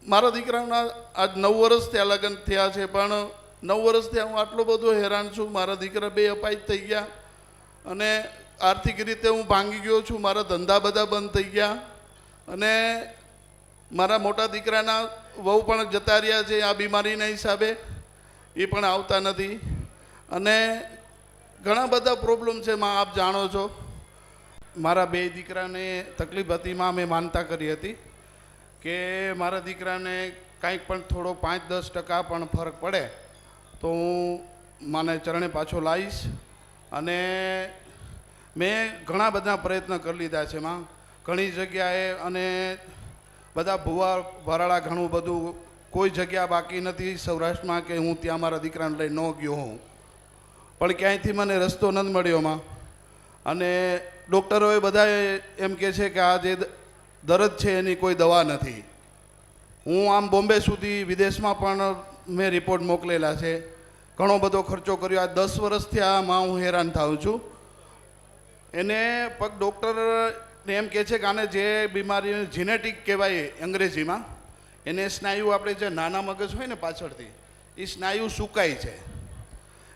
મારા દીકરાના આજ 9 વર્ષ થયા, લગ્ન થયા છે, પણ 9 વર્ષ થયા હું આટલો બધો હેરાન છું. મારા દીકરા 2 અપાહિત થઈ ગયા અને આર્થિક રીતે હું ભાંગી ગયો છું. મારા ધંધા બધા બંધ થઈ ગયા અને મારા મોટા દીકરાના વહુ પણ જતા રહ્યા છે આ બીમારીના હિસાબે, એ પણ આવતા નથી અને ઘણા બધા પ્રોબ્લેમ છે માં, આપ જાણો છો. મારા 2 દીકરાને તકલીફ હતી માં, મેં માનતા કરી હતી કે મારા દીકરાને કાંઈક પણ થોડો 5-10% પણ ફરક પડે તો હું માને ચરણે પાછો લાવીશ. અને મેં ઘણા બધા પ્રયત્ન કરી લીધા છે માં, ઘણી જગ્યાએ, અને બધા ભૂવા ભરાડા ઘણું બધું, કોઈ જગ્યા બાકી નથી સૌરાષ્ટ્રમાં કે હું ત્યાં મારા દીકરાને લઈ ન ગયો હોઉં, પણ ક્યાંયથી મને રસ્તો નથી મળ્યો માં. અને ડૉક્ટરોએ બધા એમ કહે છે કે આ જે દર્દ છે એની કોઈ દવા નથી. હું આમ બોમ્બે સુધી, વિદેશમાં પણ મેં રિપોર્ટ મોકલેલા છે, ઘણો બધો ખર્ચો કર્યો. આ 10 વર્ષથી આમાં હું હેરાન થાઉં છું. એને પગ ડૉક્ટર એમ કહે છે કે આને જે બીમારી જીનેટિક કહેવાય અંગ્રેજીમાં, એને સ્નાયુ, આપણે જે નાના મગજ હોય ને પાછળથી, એ સ્નાયુ સુકાય છે,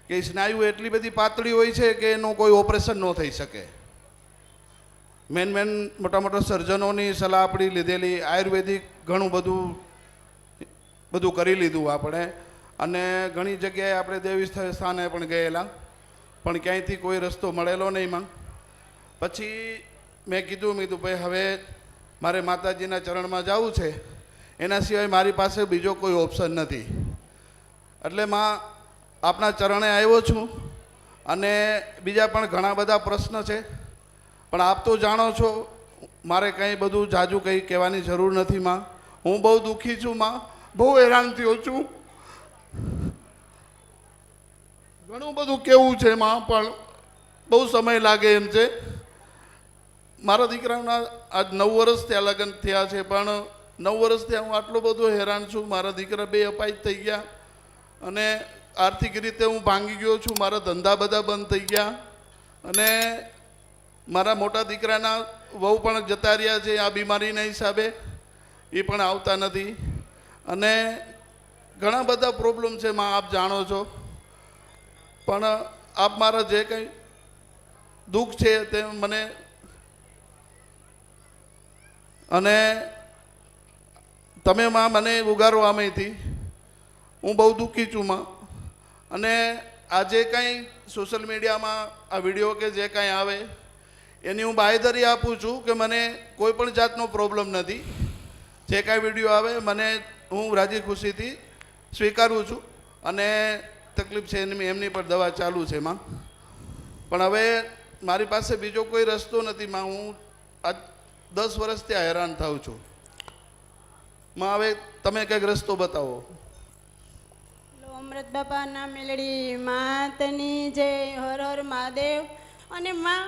કે એ સ્નાયુ એટલી બધી પાતળી હોય છે કે એનું કોઈ ઓપરેશન ન થઈ શકે. મેન મોટા મોટા સર્જનોની સલાહ આપણી લીધેલી, આયુર્વેદિક ઘણું બધું કરી લીધું આપણે, અને ઘણી જગ્યાએ આપણે દેવી સ્થાને પણ ગયેલા, પણ ક્યાંયથી કોઈ રસ્તો મળેલો નહીં માં. પછી મેં કીધું ભાઈ હવે મારે માતાજીના ચરણમાં જવું છે, એના સિવાય મારી પાસે બીજો કોઈ ઓપ્શન નથી. એટલે માં આપના ચરણે આવ્યો છું. અને બીજા પણ ઘણા બધા પ્રશ્ન છે, પણ આપ તો જાણો છો, મારે કંઈ બધું જાજુ કંઈ કહેવાની જરૂર નથી માં. હું બહુ દુઃખી છું માં, બહુ હેરાન થયો છું. ઘણું બધું કેવું છે માં, પણ બહુ સમય લાગે એમ છે. મારા દીકરાના આજ 9 વર્ષ થયા, લગ્ન થયા છે, પણ 9 વર્ષ થયા હું આટલો બધો હેરાન છું. મારા દીકરા 2 અપાહિત થઈ ગયા અને આર્થિક રીતે હું ભાંગી ગયો છું. મારા ધંધા બધા બંધ થઈ ગયા અને મારા મોટા દીકરાના વહુ પણ જતા રહ્યા છે આ બીમારીના હિસાબે, એ પણ આવતા નથી અને ઘણા બધા પ્રોબ્લેમ છે માં, આપ જાણો છો. પણ આપ મારા જે કંઈ દુઃખ છે તે મને, અને તમે માં મને ઉગારો આમેથી, હું બહુ દુઃખી છું માં. અને આ જે કાંઈ સોશિયલ મીડિયામાં આ વિડીયો કે જે કાંઈ આવે એની હું બાંયધરી આપું છું કે મને કોઈ પણ જાતનો પ્રોબ્લેમ નથી. જે કાંઈ વિડીયો આવે મને હું રાજી ખુશીથી સ્વીકારું છું. અને તકલીફ છે એમની પર દવા ચાલુ છે માં, પણ હવે મારી પાસે બીજો કોઈ રસ્તો નથી માં. હું આ 10 વર્ષથી હેરાન થાઉં છું માં. હવે તમે કંઈક રસ્તો બતાવો. અમૃત બાપાના મેલડી માતની જય, હર હર મહાદેવ. અને માં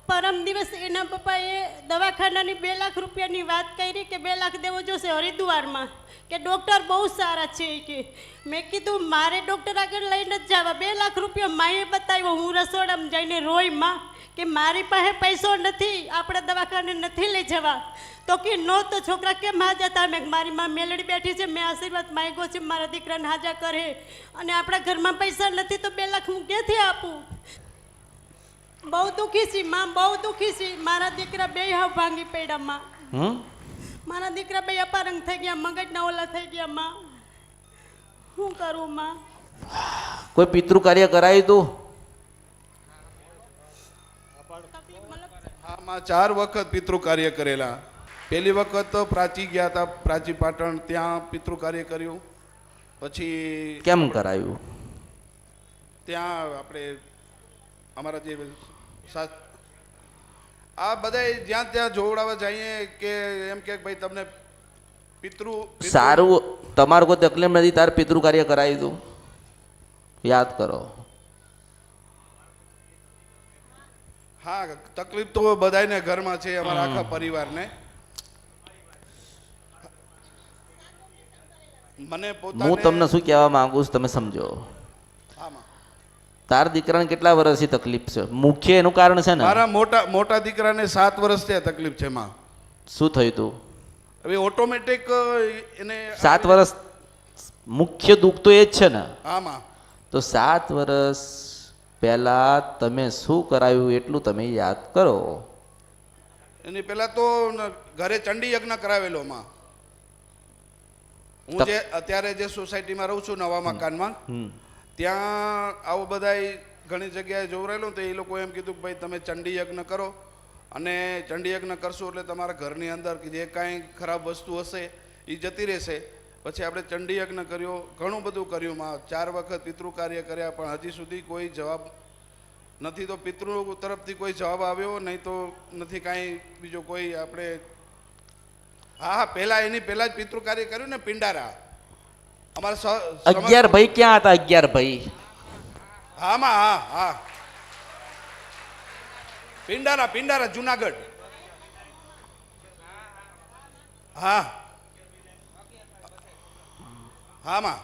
પરમ દિવસ એના પપ્પાએ દવાખાનાની 2 લાખ રૂપિયાની વાત કરી કે 2 લાખ દેવો જોશે હરિદ્વારમાં, કે ડૉક્ટર બહુ સારા છે કે. મેં કીધું મારે ડૉક્ટર આગળ લઈને જ જવા. 2 લાખ રૂપિયા માએ બતાવ્યો. હું રસોડામાં જઈને રોઈ માં કે મારી પાસે પૈસો નથી, આપણે દવાખાને નથી લઈ જવા. તો કે નો, તો છોકરા કેમ હાજા હતા? મેં મારી માં મેલડી બેઠી છે, મેં આશીર્વાદ માંગ્યો છે મારા દીકરાને હાજા કરે, અને આપણા ઘરમાં પૈસા નથી તો 2 લાખ હું ક્યાંથી આપું? બહુ દુઃખી છે માં, બહુ દુઃખી છે. મારા દીકરા 2 હાવ ભાંગી પડ્યા માં. મારા દીકરા 2 અપારંગ થઈ ગયા, મગજના ઓલા થઈ ગયા માં. શું કરું માં? કોઈ પિતૃ કાર્ય કરાયું તું? હા માં, 4 વખત પિતૃ કાર્ય કરેલા. પહેલી વખત તો પ્રાચી ગયા હતા, પ્રાચી પાટણ, ત્યાં પિતૃ કાર્ય કર્યું. પછી કેમ કરાયું? ત્યાં આપણે અમારા જે આ બધા જ્યાં ત્યાં જોવડાવવા જઈએ કે એમ કે ભાઈ તમને પિતૃ સારું, તમારું કોઈ તકલીફ નથી, તાર પિતૃ કાર્ય કરાયું તું? યાદ કરો. હા, તકલીફ તો બધાને ઘરમાં છે, અમારા આખા પરિવારને. મને પોતાને, હું તમને શું કહેવા માંગુ છું તમે સમજો. તાર દીકરાને કેટલા વર્ષથી તકલીફ છે? મુખ્ય એનું કારણ છે ને, મારા મોટા દીકરાને 7 વર્ષથી તકલીફ છે માં. શું થયું તું? હવે ઓટોમેટિક એને 7 વર્ષ મુખ્ય દુઃખ તો એ જ છે ને. આમાં તો 7 વર્ષ પહેલા તમે શું કરાયું એટલું તમે યાદ કરો. એની પહેલા તો ઘરે ચંડી યજ્ઞ કરાવેલો માં. હું જે અત્યારે જે સોસાયટીમાં રહું છું નવા મકાનમાં, ત્યાં આવું બધાય ઘણી જગ્યાએ જોવરાયેલું તો એ લોકો એમ કીધું કે ભાઈ તમે ચંડી યજ્ઞ કરો અને ચંડી યજ્ઞ કરશો એટલે તમારા ઘરની અંદર કે જે કાંઈ ખરાબ વસ્તુ હશે એ જતી રહેશે. પછી આપણે ચંડી યજ્ઞ કર્યો, ઘણું બધું કર્યું માં. 4 વખત પિતૃ કાર્ય કર્યા, પણ હજી સુધી કોઈ જવાબ નથી. તો પિતૃ તરફથી કોઈ જવાબ આવ્યો નહીં, તો નથી કાંઈ બીજો કોઈ આપણે. હા, પહેલા એની પહેલા જ પિતૃ કાર્ય કર્યું ને પિંડારા. અમારા 11 ભાઈ ક્યાં હતા? 11 ભાઈ. હા માં, હા હા, પિંડારા જુનાગઢ. હા હા માં.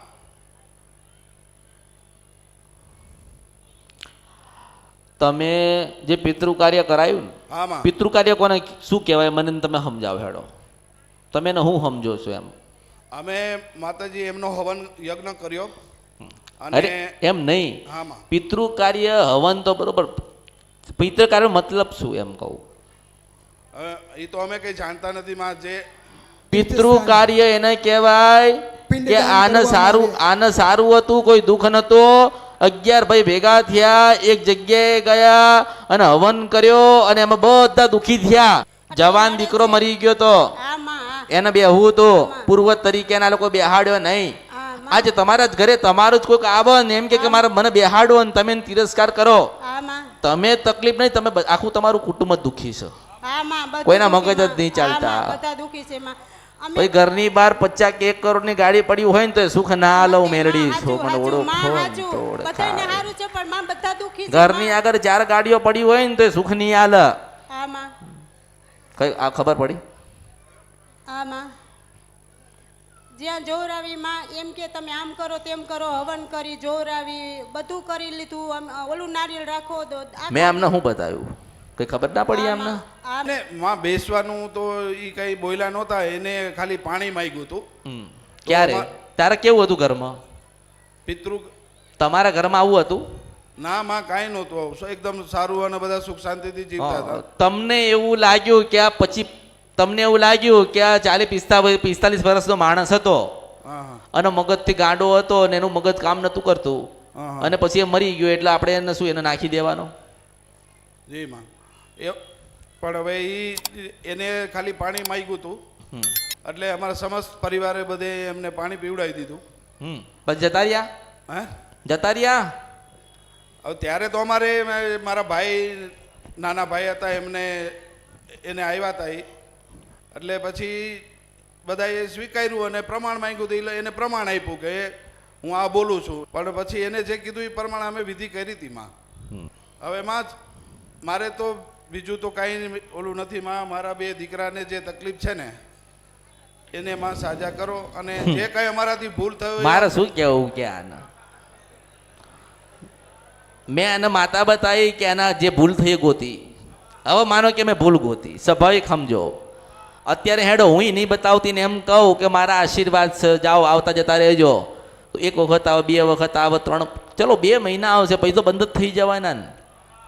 તમે જે પિતૃ કાર્ય કરાયું ને, હા માં. પિતૃ કાર્ય કોને શું કહેવાય મને તમે સમજાવો હેડો. તમે ને હું સમજો છો એમ? અમે માતાજી એમનો હવન યજ્ઞ કર્યો. અરે અને એમ નહીં, હા માં. પિતૃ કાર્ય હવન તો બરોબર, પિતૃ કાર્ય મતલબ શું એમ કહું? એ તો અમે કઈ જાણતા નથી માં. જે પિતૃ કાર્ય એને કહેવાય કે આને સારું હતું, કોઈ દુઃખ નતો. 11 ભાઈ ભેગા થયા, એક જગ્યાએ ગયા અને હવન કર્યો અને એમાં બધા દુખી થયા. જવાન દીકરો મરી ગયો તો હા માં, હા. એને બેહવું તો પૂર્વજ તરીકે એના લોકો બેહાડ્યો નહીં. હા માં, આજે તમારા જ ઘરે તમારું જ કોઈક આવે ને એમ કે મારે મને બેહાડો અને તમે એને તિરસ્કાર કરો, હા માં, તમે તકલીફ નહીં, તમે આખું તમારું કુટુંબ જ દુઃખી છે. હા માં, બધું કોઈના દુઃખી મગજ જ માં. નહીં ચાલતા. હા માં, બધા દુઃખી છે માં. અમે ભાઈ ઘરની બહાર 50 કે 1 કરોડની ગાડી પડી હોય ને તો સુખ ના લઉં મેરડી છો, પણ હાચું, ઓળખો માં, ને હાચું. તો બધાયને ઓળખાય. હારું છે, પણ માં બધા દુઃખી છે ઘરની માં. આગળ 4 ગાડીઓ પડી હોય ને તો સુખ નહીં હાલ. હા માં, કઈ આ ખબર પડી? હા માં. જ્યાં જોરાવી માં એમ કે તમે આમ કરો તેમ કરો, હવન કરી જોરાવી બધું કરી લીધું. ઓલું નારિયેળ રાખો તો મેં આમને શું બતાવ્યું? કઈ ખબર ના પડી આમને? ને માં બેસવાનું તો એ કઈ બોયલા નહોતા, એને ખાલી પાણી માંગ્યું હતું. ક્યારે? તારે કેવું હતું ઘરમાં? પિતૃ તમારા ઘરમાં આવું હતું? ના માં, કાંઈ નહોતું. એકદમ સારું અને બધા સુખ શાંતિથી જીવતા હતા. તમને એવું લાગ્યું કે આ પછી તમને એવું લાગ્યું કે આ 40-45 વર્ષનો માણસ હતો હા હા અને મગજથી ગાંડો હતો અને એનું મગજ કામ નતું કરતું હા હા. અને પછી એ મરી ગયો એટલે આપણે એને શું એને નાખી દેવાનો? જી માં. એ પણ હવે એને ખાલી પાણી માંગ્યું હતું એટલે અમારા સમસ્ત પરિવારે બધે એમને પાણી પીવડાવી દીધું. પછી જતા રહ્યા? હે, જતા રહ્યા? હવે ત્યારે તો અમારે મારા ભાઈ નાના ભાઈ હતા, એને આવ્યા હતા એટલે પછી બધાએ સ્વીકાર્યું અને પ્રમાણ માંગ્યું હતું. એને પ્રમાણ આપ્યું કે હું આ બોલું છું, પણ પછી એને જે કીધું એ પ્રમાણે અમે વિધિ કરી હતી માં. હવે માં મારે તો બીજું તો કાંઈ ઓલું નથી માં. મારા 2 દીકરાને જે તકલીફ છે ને એને માં સાજા કરો, અને જે કાંઈ અમારાથી ભૂલ થયો મારે શું કહેવું કે આના મેં આને માતા બતાવી કે આના જે ભૂલ થઈ એ ગોતી. હવે માનો કે મેં ભૂલ ગોતી, સ્વાભાવિક સમજો. અત્યારે હેડો હું નહીં બતાવતી ને એમ કહું કે મારા આશીર્વાદ છે, જાઓ આવતા જતા રહેજો, તો 1 વખત આવે, 2 વખત આવે, 3, ચલો 2 મહિના આવશે, પછી તો બંધ જ થઈ જવાના ને.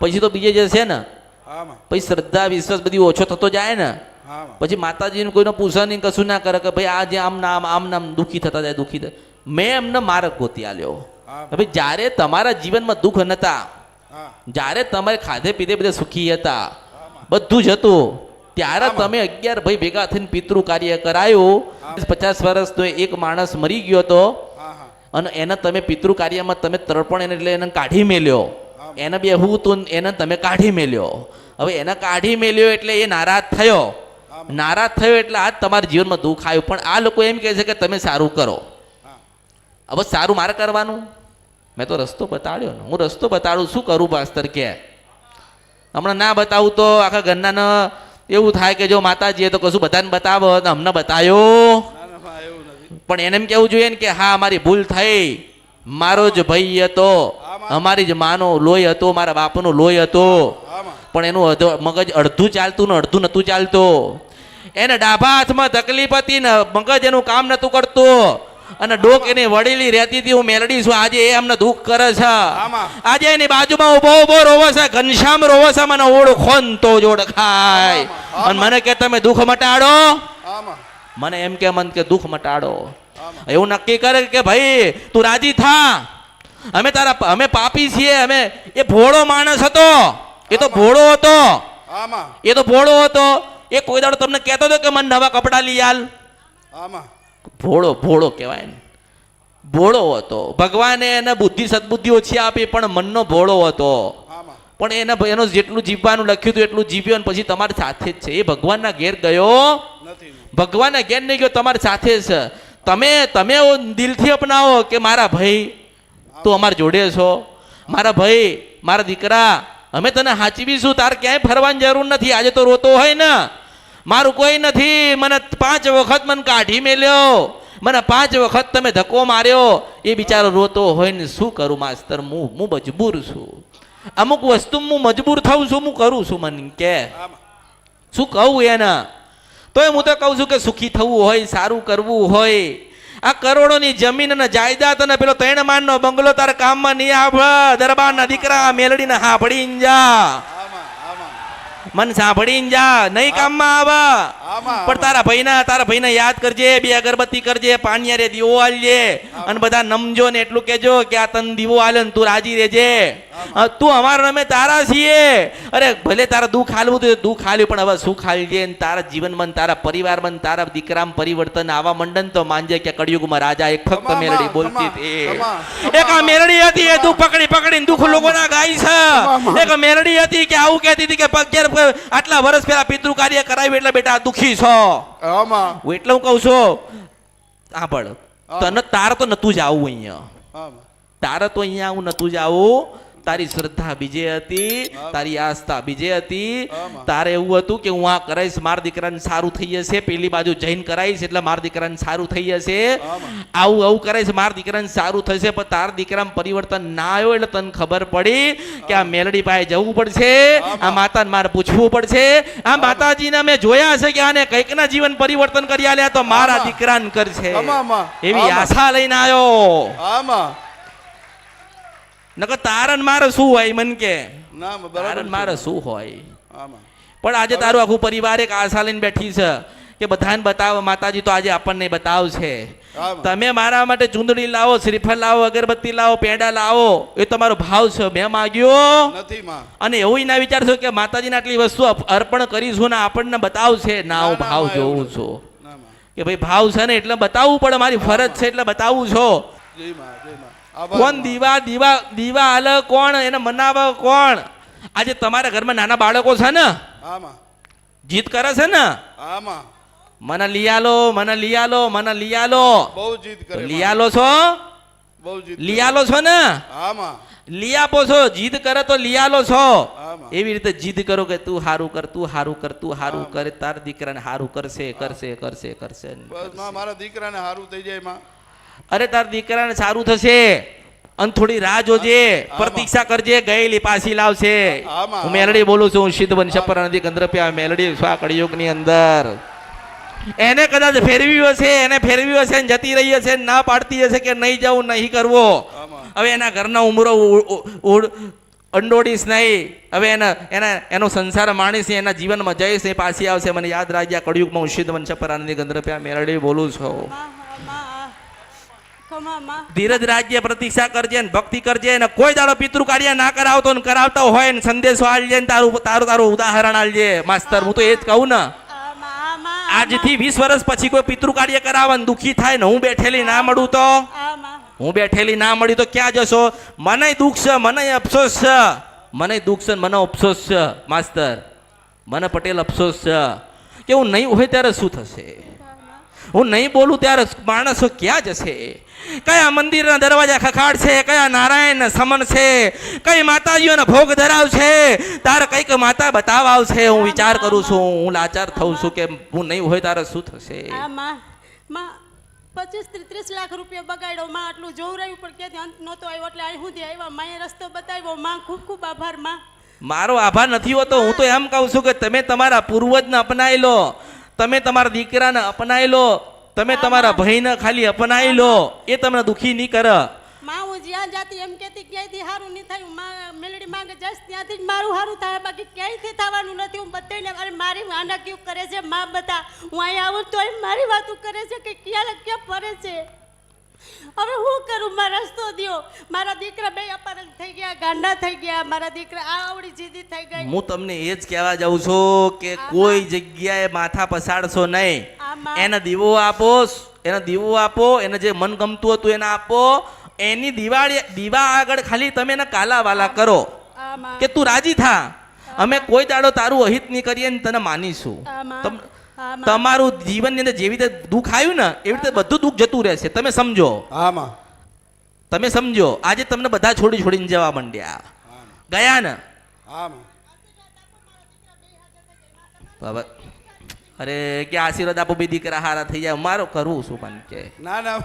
પછી તો બીજે જે છે ને હા માં. પછી શ્રદ્ધા વિશ્વાસ બધી ઓછો થતો જાય ને. હા માં. પછી માતાજીને કોઈને પૂછે નહીં, કશું ના કરે કે ભાઈ આ જે આમ નામ દુઃખી થતા જાય, દુઃખી થાય. મેં એમને માર્ગ ગોતી આલ્યો. હા. ભાઈ જ્યારે તમારા જીવનમાં દુઃખ નતા, હા જ્યારે તમારે ખાધે પીધે બધે સુખી હતા, બધું જ હતું, ત્યારે તમે 11 ભાઈ ભેગા થઈને પિતૃ કાર્ય કરાયું. 50 વર્ષનો એક માણસ મરી ગયો હતો હા હા અને એને તમે પિતૃ કાર્યમાં તમે તર્પણ એને એટલે એને કાઢી મેલ્યો. એને બેહવું તું, એને તમે કાઢી મેલ્યો. હવે એને કાઢી મેલ્યો એટલે એ નારાજ થયો. નારાજ થયો એટલે આજ તમારા જીવનમાં દુઃખ આવ્યું. પણ આ લોકો એમ કહે છે કે તમે સારું કરો. હવે સારું મારે કરવાનું? મેં તો રસ્તો બતાડ્યો ને. હું રસ્તો બતાડું, શું કરું પાસ્તર કે? હમણાં ના બતાવું તો આખા ઘરનાને એવું થાય કે જો માતાજીએ તો કશું બધાને બતાવો અને અમને બતાવ્યો. ના ના માં, એવું નથી. પણ એને એમ કેવું જોઈએ ને કે હા મારી ભૂલ થઈ, મારો જ ભાઈ હતો, અમારી જ માનો લોહી હતો, મારા બાપનો લોહી હતો. હા માં. પણ એનું મગજ અડધું ચાલતું ને અડધું નહોતું ચાલતું. એને ડાભા હાથમાં તકલીફ હતી ને મગજ એનું કામ નતું કરતું અને ડોક એની વડીલી રહેતી હતી. હું મેલડી છું, આજે એ અમને દુઃખ કરે છે. આમાં. આજે એની બાજુમાં ઉભો ઉભો રોવે છે, ઘનશ્યામ રોવે છે, મને ઓળખો ને તો જ ઓળખાય. અને મને કે તમે દુઃખ મટાડો, આમાં. મને એમ કે મન કે દુઃખ મટાડો. એવું નક્કી કરે કે ભાઈ તું રાજી થા, અમે પાપી છીએ. અમે એ ભોળો માણસ હતો, એ તો ભોળો હતો, આમાં. એ તો ભોળો હતો. એ કોઈ દાડો તમને કહેતો હતો કે મને નવા કપડાં લઈ આલ. આમાં. ભોળો કહેવાય ને, ભોળો હતો. ભગવાને એને બુદ્ધિ સદબુદ્ધિ ઓછી આપી પણ મનનો ભોળો હતો. આમાં. પણ એનો જેટલું જીવવાનું લખ્યું હતું એટલું જીવ્યો અને પછી તમારી સાથે જ છે. એ ભગવાનના ઘેર ગયો નથી. ભગવાનના ઘેર નહીં ગયો, તમારી સાથે છે. તમે દિલથી અપનાવો કે મારા ભાઈ તું અમારી જોડે છો, મારા ભાઈ, મારા દીકરા, અમે તને હાચવીશું, તાર ક્યાંય ફરવાની જરૂર નથી. આજે તો રોતો હોય ને, મારું કોઈ નથી, મને 5 વખત મને કાઢી મેલ્યો, મને 5 વખત તમે ધક્કો માર્યો. એ બિચારો રોતો હોય ને શું કરું માસ્તર, હું મજબૂર છું. અમુક વસ્તુ હું મજબૂર થઉં છું, હું કરું છું. મને કે શું કહું એને, તોય હું તો કહું છું કે સુખી થવું હોય, સારું કરવું હોય, આ કરોડોની જમીન અને જાયદાદ અને પેલો 3 માળનો બંગલો તારા કામમાં નહીં આવે. દરબારના દીકરા મેલડીને સાંભળીને જા, મન સાંભળીને જા, નહીં કામમાં આવે. પણ તારા ભાઈને યાદ કરજે, 2 અગરબત્તી કરજે, પાણીયારે દીવો આલજે અને બધા નમજો ને એટલું કહેજો કે આ તન દીવો આલ્યો ને તું રાજી રહેજે. તું અમારા અમે તારા છીએ. અરે ભલે તારા દુઃખ હાલવું તો દુઃખ હાલ્યું, પણ હવે સુખ હાલજે. તારા જીવનમાં, તારા પરિવારમાં, તારા દીકરામાં પરિવર્તન આવવા મંડન તો માનજે કે કળિયુગમાં રાજા એક ફક્ત મેલડી બોલતી હતી. એક આ મેલડી હતી, એ દુઃખ પકડીને દુઃખ લોકોના ગાય છે. એક મેલડી હતી કે આવું કહેતી હતી કે આટલા વર્ષ પહેલા પિતૃ કાર્ય કરાવ્યું એટલે બેટા દુઃખી છો. હું એટલે હું કહું છું, સાંભળ, તને તારે તો નતું જ આવું અહીંયા, તારે તો અહીંયા આવું નતું જ આવું. તારી શ્રદ્ધા બીજે હતી, તારી આસ્થા બીજે હતી. તારે એવું હતું કે હું આ કરાઈશ, મારા દીકરાને સારું થઈ જશે, પેલી બાજુ જઈને કરાઈશ એટલે મારા દીકરાને સારું થઈ જશે, આવું કરાઈશ મારા દીકરાને સારું થશે. પણ તારા દીકરામાં પરિવર્તન ના આવ્યો એટલે તને ખબર પડી કે આ મેલડી પાસે જવું પડશે, આ માતાને મારે પૂછવું પડશે. આ માતાજીને અમે જોયા છે કે આને કંઈક ના જીવન પરિવર્તન કરી આલ્યા તો મારા દીકરાને કરશે, એવી આશા લઈને આવ્યો. નકર તારન મારે શું હોય, મન કે તારન મારે શું હોય. પણ આજે તારું આખું પરિવાર એક આશા લઈને બેઠી છે કે બધાને બતાવો. માતાજી તો આજે આપણને બતાવશે. તમે મારા માટે ચૂંદડી લાવો, શ્રીફળ લાવો, અગરબત્તી લાવો, પેંડા લાવો, એ તમારો ભાવ છે. મેં માગ્યો નથી અને એવું ના વિચારશો કે માતાજીને આટલી વસ્તુ અર્પણ કરીશું ને આપણને બતાવશે. ના, હું ભાવ જોઉં છું કે ભાઈ ભાવ છે ને એટલે બતાવવું પડે, મારી ફરજ છે એટલે બતાવું છો. કોણ દીવા હાલે, કોણ એને મનાવે, કોણ? આજે તમારા ઘરમાં નાના બાળકો છે ને, જીદ કરે છે ને, મને લઈ આલો, મને લઈ આલો, મને લઈ આલો, બહુ જીદ કરે. લઈ આલો છો, લઈ આલો છો ને, લઈ આપો છો. જીદ કરે તો લઈ આલો છો. એવી રીતે જીદ કરો કે તું હારું કર, તું હારું કર, તું હારું કર. તાર દીકરાને હારું કરશે, કરશે, કરશે, કરશે. મારા દીકરાને હારું થઈ જાય માં. અરે તાર દીકરાને સારું થશે અને થોડી રાહ જોજે, પ્રતીક્ષા કરજે, ગયેલી પાછી લાવશે. હું મેલડી બોલું છું, હું સિદ્ધ વંશપર નદી ગંધર્પ્યા મેલડી સ્વા કળિયુગની અંદર. એને કદાચ ફેરવ્યું હશે, એને ફેરવ્યું હશે, જતી રહી હશે, ના પાડતી હશે કે નહીં જવું, નહીં કરવો. હવે એના ઘરના ઉમરો અંડોડીશ નહીં. હવે એનો સંસાર માણીશ, એના જીવનમાં જઈશ, એ પાછી આવશે. મને યાદ રાખ્યા, કળિયુગમાં હું સિદ્ધ વંશપર નદી ગંધર્પ્યા મેલડી બોલું છું. ધીરજ રાજ્ય, પ્રતીક્ષા કરજે ને ભક્તિ કરજે ને કોઈ દાડો પિતૃ કાર્ય ના કરાવતો ને કરાવતા હોય ને સંદેશો આલજે ને તારું ઉદાહરણ આલજે. માસ્તર, હું તો એ જ કહું ને, આજથી 20 વર્ષ પછી કોઈ પિતૃ કાર્ય કરાવવાનું દુઃખી થાય ને હું બેઠેલી ના મળું તો, હું બેઠેલી ના મળી તો ક્યાં જશો? મને દુઃખ છે, મને અફસોસ છે, મને દુઃખ છે, મને અફસોસ છે. માસ્તર, મને પટેલ અફસોસ છે કે હું નહીં હોય ત્યારે શું થશે, હું નહીં બોલું ત્યારે માણસો ક્યાં જશે, કયા મંદિરના દરવાજા ખખાડશે, કયા નારાયણ સમન છે, કઈ માતાજીઓને ભોગ ધરાવશે. તારે કઈક માતા બતાવ આવશે. હું વિચાર કરું છું, હું લાચાર થઉં છું કે હું નહીં હોય ત્યારે શું થશે. 25-30 લાખ રૂપિયા બગાડ્યો માં, આટલું જોવું રહ્યું પણ ક્યાંથી અંત નહોતો આવ્યો એટલે અહીં સુધી આવ્યા. માએ રસ્તો બતાવ્યો માં, ખૂબ ખૂબ આભાર માં. મારો આભાર નથી હોતો. હું તો એમ કહું છું કે તમે તમારા પૂર્વજને અપનાવી લો. તમે તમારા દીકરાને અપનાવી લો, તમે તમારા ભાઈને ખાલી અપનાવી લો, એ તમને દુખી નહીં કરે. માં હું જ્યાં જાતી એમ કહેતી ક્યાંયથી સારું નહીં થયું, માં મેલડી માંગે જઈશ ત્યાંથી જ મારું સારું થાય, બાકી ક્યાંયથી થવાનું નથી. હું બધાને અરે મારી આના કેવું કરે છે માં બધા, હું અહીંયા આવું તો મારી વાતું કરે છે કે ક્યાં ફરે છે. હવે હું કરું, માં રસ્તો દ્યો. મારા દીકરા બે અપહરણ થઈ ગયા, ગાંડા થઈ ગયા, મારા દીકરા આવડી જીદી થઈ ગઈ. હું તમને એ જ કહેવા જાઉં છું કે કોઈ જગ્યાએ માથા પસાડશો નહીં. આમાં એને દીવો આપો, એને દીવો આપો, એને જે મન ગમતું હતું એને આપો. એની દીવા આગળ ખાલી તમે એને કાલાવાલા કરો આમાં કે તું રાજી થા, અમે કોઈ દાડો તારું અહિત નહીં કરીએ ને તને માનીશું. આમાં આમાં તમારું જીવનની અંદર જેવી રીતે દુઃખ આવ્યું ને એવી રીતે બધું દુઃખ જતું રહેશે. તમે સમજો, આમાં તમે સમજો. આજે તમને બધા છોડીને જવા માંડ્યા, ગયા ને. આમાં હવે અરે કે આશીર્વાદ આપો બે દીકરા હારા થઈ જાય, મારો કરવું શું પણ કે. ના ના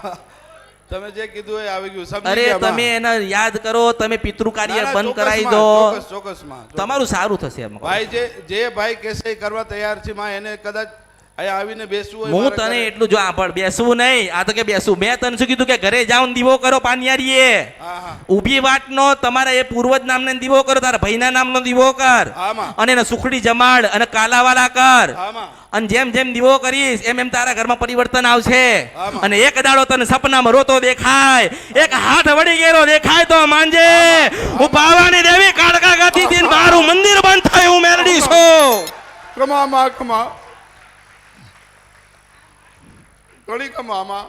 તમે જે કીધું એ આવી ગયું, સમજી અરે ગયા, તમે એને યાદ કરો, તમે પિતૃ કાર્ય ના, ના, બંધ કરાવી ચોક્કસમાં, દો, ચોક્કસમાં. તમારું સારું થશે એમ. ભાઈ જે ભાઈ કહેશે એ કરવા તૈયાર છે માં, એને કદાચ અહીંયા આવીને બેસવું હોય હું મારા તને ઘરે. એટલું જો પણ બેસવું નહીં, આ તો કે બેસવું. મેં તને શું કીધું કે ઘરે જાઉં દીવો કરો પાનિયારીએ, હા હા ઊભી વાટનો તમારા એ પૂર્વજ નામને દીવો કરો, તારા ભાઈના નામનો દીવો કર, આમાં અને એને સુખડી જમાડ અને કાલાવાલા કર. આમાં અને જેમ જેમ દીવો કરીશ એમ એમ તારા ઘરમાં પરિવર્તન આવશે. આમાં. અને એક દાડો તને સપનામાં રોતો દેખાય, એક હાથ વળી ગયેલો દેખાય તો માનજે હું પાવાની દેવી કાળકા ગાતી હતી ને મારું મંદિર બંધ થયું, હું મેલડી છું. કમા માં કમા ઘણી કમામાં